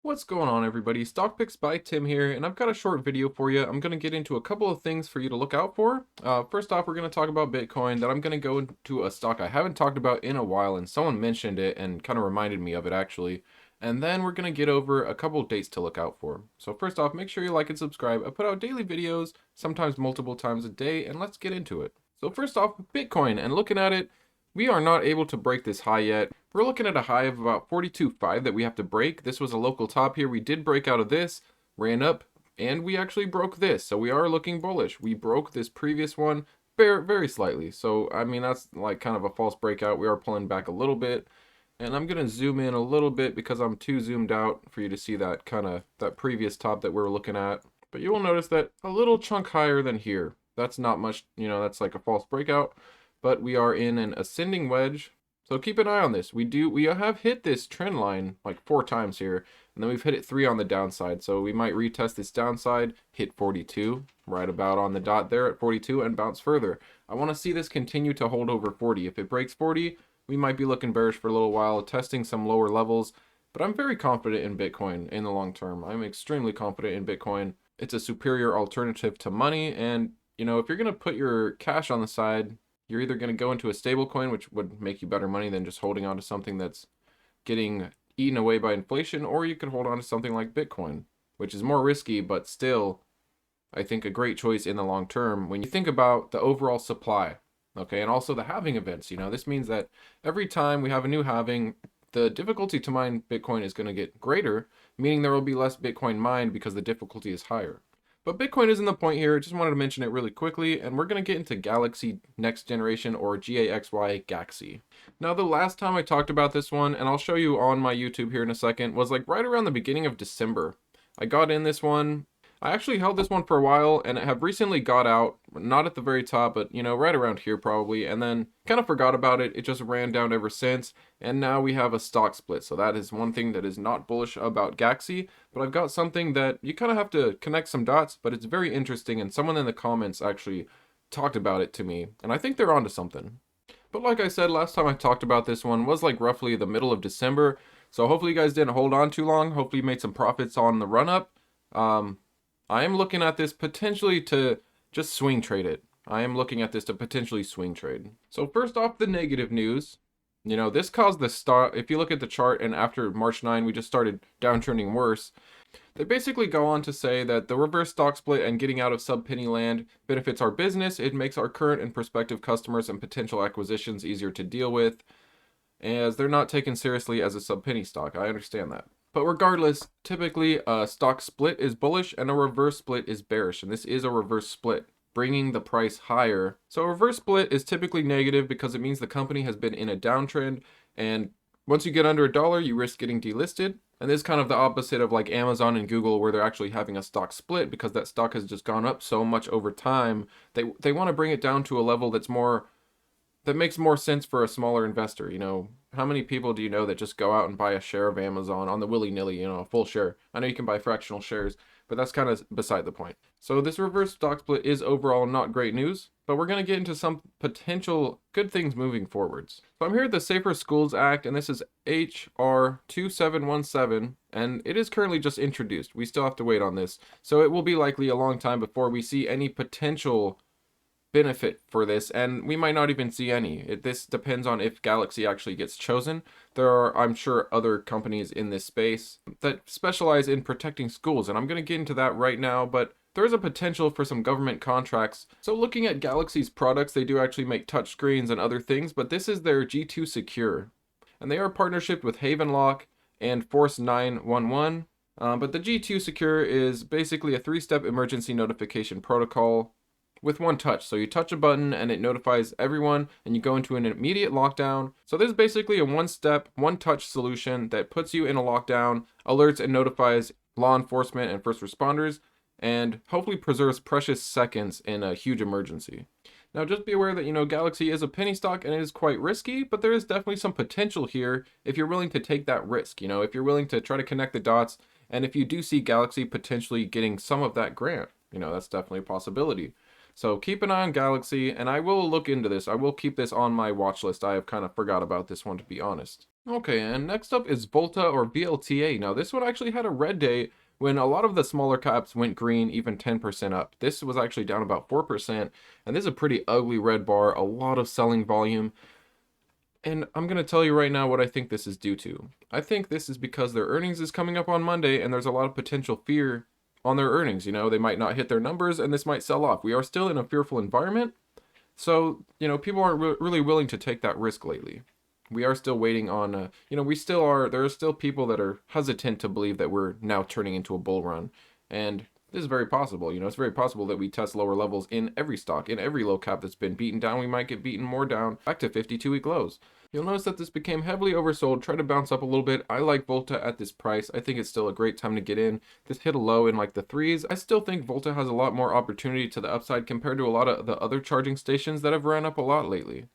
What's going on, everybody? Stock Picks by Tim here, and I've got a short video for you. I'm going to get into a couple of things for you to look out for. First off, we're going to talk about Bitcoin. Then I'm going to go into a stock I haven't talked about in a while, and someone mentioned it and kind of reminded me of it actually. And then we're going to get over a couple of dates to look out for. So first off, make sure you like and subscribe. I put out daily videos, sometimes multiple times a day, and let's get into it. So first off, Bitcoin, and looking at it, we are not able to break this high yet. We're looking at a high of about 42.5 that we have to break. This was a local top here. We did break out of this, ran up, and we actually broke this. So we are looking bullish. We broke this previous one very, very slightly. So, I mean, that's like kind of a false breakout. We are pulling back a little bit. And I'm going to zoom in a little bit because I'm too zoomed out for you to see that that previous top that we were looking at. But you will notice that a little chunk higher than here. That's not much, that's like a false breakout. But we are in an ascending wedge. So keep an eye on this. We have hit this trend line like 4 times here, and then we've hit it 3 on the downside. So we might retest this downside, hit 42, right about on the dot there at 42, and bounce further. I want to see this continue to hold over 40. If it breaks 40, we might be looking bearish for a little while, testing some lower levels. But I'm very confident in Bitcoin in the long term. I'm extremely confident in Bitcoin. It's a superior alternative to money, and if you're going to put your cash on the side, you're either going to go into a stable coin, which would make you better money than just holding on to something that's getting eaten away by inflation, or you could hold on to something like Bitcoin, which is more risky, but still, I think, a great choice in the long term when you think about the overall supply, okay, and also the halving events. This means that every time we have a new halving, the difficulty to mine Bitcoin is going to get greater, meaning there will be less Bitcoin mined because the difficulty is higher. But Bitcoin isn't the point here. Just wanted to mention it really quickly, and we're going to get into Galaxy Next Generation, or Gaxy. Now, the last time I talked about this one, and I'll show you on my YouTube here in a second, was like right around the beginning of December. I got in this one. I actually held this one for a while, and I have recently got out, not at the very top, but right around here probably, and then kind of forgot about it. It just ran down ever since, and now we have a stock split. So that is one thing that is not bullish about Gaxy, but I've got something that you kind of have to connect some dots, but it's very interesting, and someone in the comments actually talked about it to me, and I think they're onto something. But like I said, last time I talked about this one was like roughly the middle of December, so hopefully you guys didn't hold on too long. Hopefully you made some profits on the run up. I am looking at this potentially to just swing trade it. I am looking at this to potentially swing trade. So first off, the negative news. This caused the start. If you look at the chart, and after March 9, we just started downtrending worse. They basically go on to say that the reverse stock split and getting out of sub-penny land benefits our business. It makes our current and prospective customers and potential acquisitions easier to deal with, as they're not taken seriously as a sub-penny stock. I understand that. But regardless, typically a stock split is bullish and a reverse split is bearish. And this is a reverse split, bringing the price higher. So a reverse split is typically negative because it means the company has been in a downtrend. And once you get under $1, you risk getting delisted. And this is kind of the opposite of like Amazon and Google, where they're actually having a stock split because that stock has just gone up so much over time. They want to bring it down to a level that makes more sense for a smaller investor. How many people do you know that just go out and buy a share of Amazon on the willy-nilly, a full share? I know you can buy fractional shares, but that's kind of beside the point. So this reverse stock split is overall not great news, but we're going to get into some potential good things moving forwards. So I'm here at the Safer Schools Act, and this is HR 2717, and it is currently just introduced. We still have to wait on this. So it will be likely a long time before we see any potential benefit for this, and we might not even see any. This depends on if Galaxy actually gets chosen. There are, I'm sure, other companies in this space that specialize in protecting schools, and I'm going to get into that right now, but there is a potential for some government contracts. So looking at Galaxy's products, they do actually make touch screens and other things, but this is their G2 Secure, and they are partnership with Havent and Force 911. But the G2 Secure is basically a 3-step emergency notification protocol with one touch. So you touch a button and it notifies everyone, and you go into an immediate lockdown. So this is basically a one-step, one-touch solution that puts you in a lockdown, alerts and notifies law enforcement and first responders, and hopefully preserves precious seconds in a huge emergency. Now just be aware that, Galaxy is a penny stock and it is quite risky, but there is definitely some potential here if you're willing to take that risk, if you're willing to try to connect the dots, and if you do see Galaxy potentially getting some of that grant, that's definitely a possibility. So keep an eye on Galaxy, and I will look into this. I will keep this on my watch list. I have kind of forgot about this one, to be honest. Okay, and next up is Vlta or VLTA. Now this one actually had a red day when a lot of the smaller caps went green, even 10% up. This was actually down about 4%, and this is a pretty ugly red bar, a lot of selling volume. And I'm going to tell you right now what I think this is due to. I think this is because their earnings is coming up on Monday, and there's a lot of potential fear on their earnings. You know, they might not hit their numbers, and this might sell off. We are still in a fearful environment, so, you know, people aren't really willing to take that risk lately. We are still waiting on, you know, there are still people that are hesitant to believe that we're now turning into a bull run. And this is very possible. You know, it's very possible that we test lower levels in every stock, in every low cap that's been beaten down. We might get beaten more down back to 52-week lows. You'll notice that this became heavily oversold, tried to bounce up a little bit. I like Vlta at this price. I think it's still a great time to get in. This hit a low in like the 3s. I still think Vlta has a lot more opportunity to the upside compared to a lot of the other charging stations that have ran up a lot lately.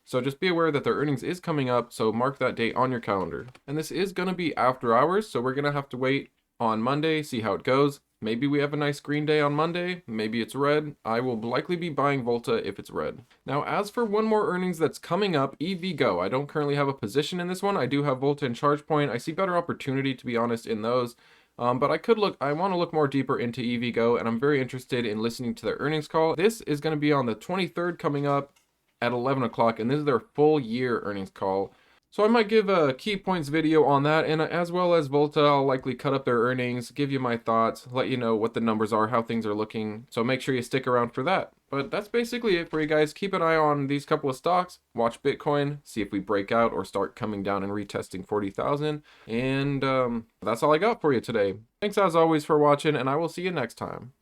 So just be aware that their earnings is coming up, so mark that date on your calendar. And this is going to be after hours, so we're going to have to wait on Monday, see how it goes. Maybe we have a nice green day on Monday, maybe it's red. I will likely be buying Vlta if it's red. Now, as for one more earnings that's coming up, Evgo. I don't currently have a position in this one. I do have Vlta and ChargePoint. I see better opportunity, to be honest, in those. But I want to look more deeper into Evgo, and I'm very interested in listening to their earnings call. This is going to be on the 23rd coming up at 11 o'clock, and this is their full year earnings call. So I might give a key points video on that, and as well as Vlta, I'll likely cut up their earnings, give you my thoughts, let you know what the numbers are, how things are looking. So make sure you stick around for that. But that's basically it for you guys. Keep an eye on these couple of stocks, watch Bitcoin, see if we break out or start coming down and retesting 40,000. And that's all I got for you today. Thanks as always for watching, and I will see you next time.